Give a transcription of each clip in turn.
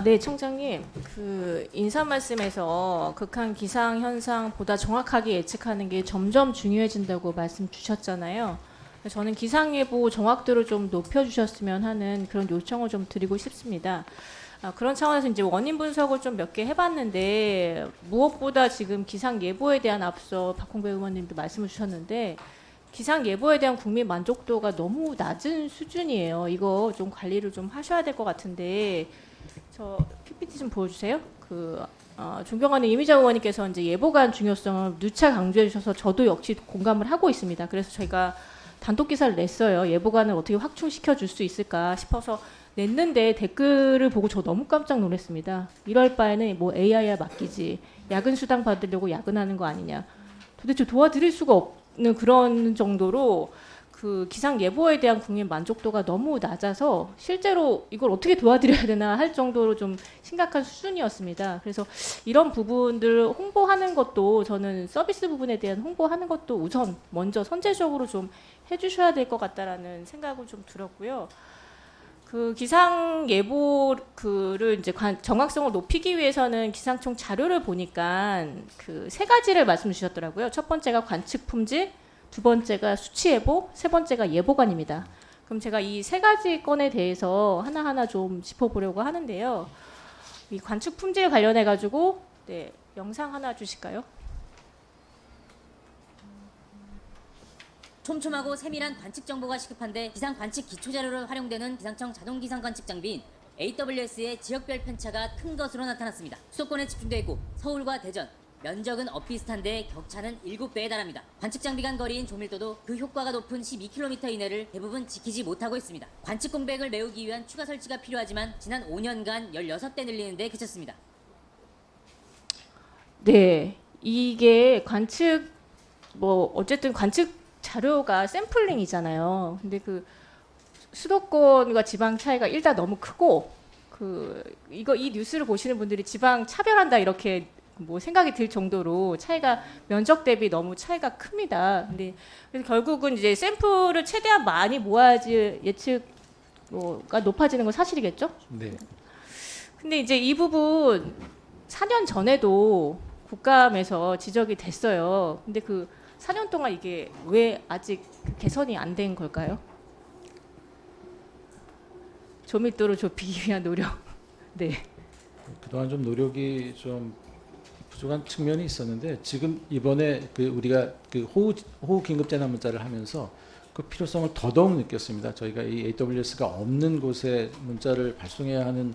네, 청장님. 그 인사 말씀에서 극한 기상 현상보다 정확하게 예측하는 게 점점 중요해진다고 말씀 주셨잖아요. 저는 기상 예보 정확도를 좀 높여주셨으면 하는 그런 요청을 좀 드리고 싶습니다. 그런 차원에서 이제 원인 분석을 좀 몇 개 해봤는데 무엇보다 지금 기상 예보에 대한 앞서 박홍배 의원님도 말씀을 주셨는데 기상 예보에 대한 국민 만족도가 너무 낮은 수준이에요. 이거 좀 관리를 좀 하셔야 될 것 같은데 저 PPT 좀 보여주세요. 존경하는 이미자 의원님께서 이제 예보관 중요성을 누차 강조해 주셔서 저도 역시 공감을 하고 있습니다. 그래서 저희가 단독 기사를 냈어요. 예보관을 어떻게 확충시켜 줄 수 있을까 싶어서 냈는데 댓글을 보고 저 너무 깜짝 놀랐습니다. 이럴 바에는 뭐 AI에 맡기지. 야근 수당 받으려고 야근하는 거 아니냐. 도대체 도와드릴 수가 없는 그런 정도로 그 기상 예보에 대한 국민 만족도가 너무 낮아서 실제로 이걸 어떻게 도와드려야 되나 할 정도로 좀 심각한 수준이었습니다. 그래서 이런 부분들 홍보하는 것도 저는 서비스 부분에 대한 홍보하는 것도 우선 먼저 선제적으로 좀 해주셔야 될 것 같다라는 생각을 좀 들었고요. 그 기상 예보를 이제 정확성을 높이기 위해서는 기상청 자료를 보니까 그 세 가지를 말씀 주셨더라고요. 첫 번째가 관측 품질, 두 번째가 수치 예보, 세 번째가 예보관입니다. 그럼 제가 이 세 가지 건에 대해서 하나하나 좀 짚어보려고 하는데요. 이 관측 품질 관련해 가지고 영상 하나 주실까요? 촘촘하고 세밀한 관측 정보가 시급한데 기상 관측 기초 자료로 활용되는 기상청 자동 기상 관측 장비인 AWS의 지역별 편차가 큰 것으로 나타났습니다. 수도권에 집중되어 있고 서울과 대전, 면적은 엇비슷한데 격차는 7배에 달합니다. 관측 장비 간 거리인 조밀도도 그 효과가 높은 12km 이내를 대부분 지키지 못하고 있습니다. 관측 공백을 메우기 위한 추가 설치가 필요하지만 지난 5년간 16대 늘리는 데 그쳤습니다. 네, 이게 관측 어쨌든 관측 자료가 샘플링이잖아요. 근데 그 수도권과 지방 차이가 일단 너무 크고 이 뉴스를 보시는 분들이 지방 차별한다 이렇게 뭐 생각이 들 정도로 차이가 면적 대비 너무 차이가 큽니다. 근데 그래서 결국은 이제 샘플을 최대한 많이 모아야지 예측가 높아지는 건 사실이겠죠? 네. 근데 이제 이 부분 4년 전에도 국감에서 지적이 됐어요. 근데 그 4년 동안 이게 왜 아직 개선이 안 된 걸까요? 조밀도를 좁히기 위한 노력. 네. 그동안 좀 노력이 좀 부족한 측면이 있었는데 지금 이번에 우리가 호우 긴급 재난 문자를 하면서 그 필요성을 더더욱 느꼈습니다. 저희가 이 AWS가 없는 곳에 문자를 발송해야 하는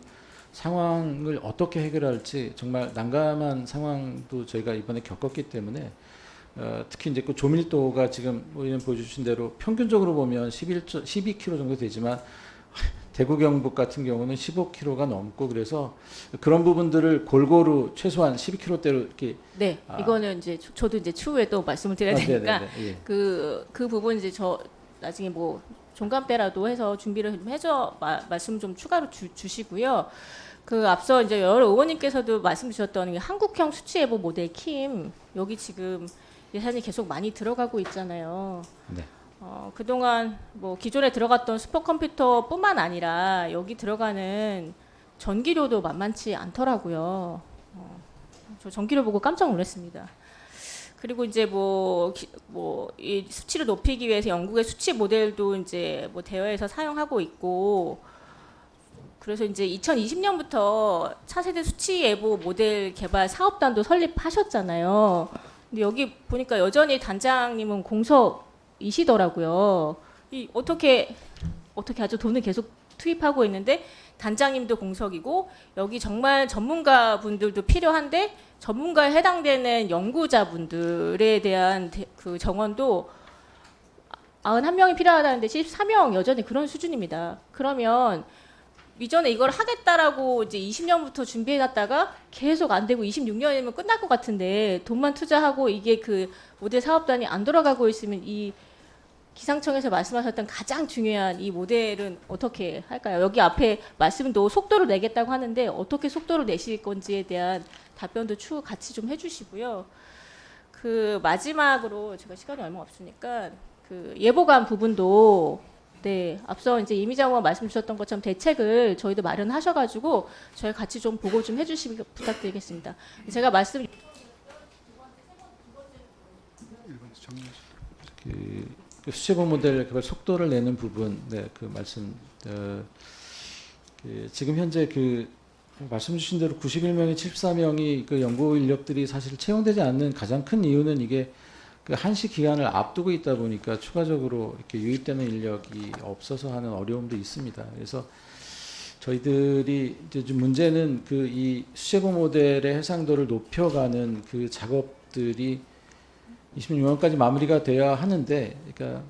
상황을 어떻게 해결할지 정말 난감한 상황도 저희가 이번에 겪었기 때문에 특히 이제 그 조밀도가 지금 의원 보여주신 대로 평균적으로 보면 12km 정도 되지만 대구 경북 같은 경우는 15km가 넘고 그래서 그런 부분들을 골고루 최소한 12km대로 이렇게 네, 이거는 이제 저도 이제 추후에 또 말씀을 드려야 되니까 예. 그 부분 이제 저 나중에 뭐 종감 때라도 해서 준비를 좀 해서 말씀 좀 추가로 주시고요. 그 앞서 이제 여러 의원님께서도 말씀 주셨던 한국형 수치 예보 모델 킴 여기 지금 예산이 계속 많이 들어가고 있잖아요. 네. 그동안 뭐 기존에 들어갔던 슈퍼컴퓨터뿐만 아니라 여기 들어가는 전기료도 만만치 않더라고요. 저 전기료 보고 깜짝 놀랐습니다. 그리고 이제 이 수치를 높이기 위해서 영국의 수치 모델도 이제 뭐 대여해서 사용하고 있고 그래서 이제 2020년부터 차세대 수치 예보 모델 개발 사업단도 설립하셨잖아요. 근데 여기 보니까 여전히 단장님은 공석이시더라고요. 어떻게 아주 돈을 계속 투입하고 있는데 단장님도 공석이고 여기 정말 전문가분들도 필요한데 전문가에 해당되는 연구자분들에 대한 그 정원도 91명이 필요하다는데 74명 여전히 그런 수준입니다. 그러면 이전에 이걸 하겠다라고 이제 20년부터 준비해놨다가 계속 안 되고 26년이면 끝날 것 같은데 돈만 투자하고 이게 그 모델 사업단이 안 돌아가고 있으면 이 기상청에서 말씀하셨던 가장 중요한 이 모델은 어떻게 할까요? 여기 앞에 말씀도 속도를 내겠다고 하는데 어떻게 속도를 내실 건지에 대한 답변도 추후 같이 좀 해주시고요. 그 마지막으로 제가 시간이 얼마 없으니까 그 예보관 부분도 네, 앞서 이제 이미자 의원 말씀 주셨던 것처럼 대책을 저희도 마련하셔가지고 저희 같이 좀 보고 좀 해주시기 부탁드리겠습니다. 제가 말씀 그 수제보 모델 그걸 속도를 내는 부분, 네, 그 말씀 지금 현재 그 말씀 주신 대로 91명이 74명이 그 연구 인력들이 사실 채용되지 않는 가장 큰 이유는 이게 그 한시 기간을 앞두고 있다 보니까 추가적으로 이렇게 유입되는 인력이 없어서 하는 어려움도 있습니다. 그래서 저희들이 이제 좀 문제는 그 이 수제보 모델의 해상도를 높여가는 그 작업들이 26년까지 마무리가 돼야 하는데, 그러니까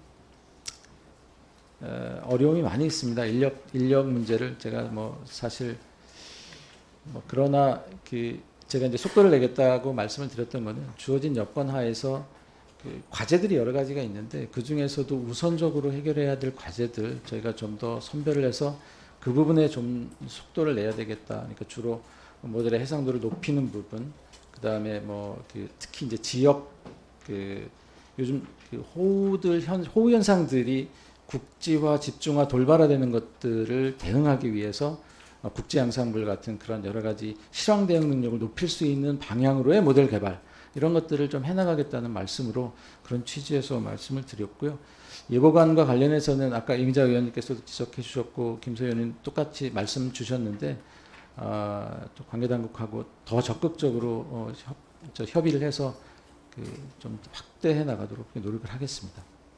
어려움이 많이 있습니다. 인력 문제를 제가 뭐 사실 뭐 그러나 그 제가 이제 속도를 내겠다고 말씀을 드렸던 거는 주어진 여건 하에서 그 과제들이 여러 가지가 있는데 그 중에서도 우선적으로 해결해야 될 과제들 저희가 좀 더 선별을 해서 그 부분에 좀 속도를 내야 되겠다. 그러니까 주로 모델의 해상도를 높이는 부분, 그 다음에 뭐 그 특히 이제 지역 그 요즘 그 호우 현상들이 국지화, 집중화, 돌발화되는 것들을 대응하기 위해서 국제 양산물 같은 그런 여러 가지 실황 대응 능력을 높일 수 있는 방향으로의 모델 개발 이런 것들을 좀 해나가겠다는 말씀으로 그런 취지에서 말씀을 드렸고요. 예보관과 관련해서는 아까 이미자 의원님께서도 지적해 주셨고 김소 의원님 똑같이 말씀 주셨는데 또 관계당국하고 더 적극적으로 협의를 해서 그 좀 확대해 나가도록 노력을 하겠습니다.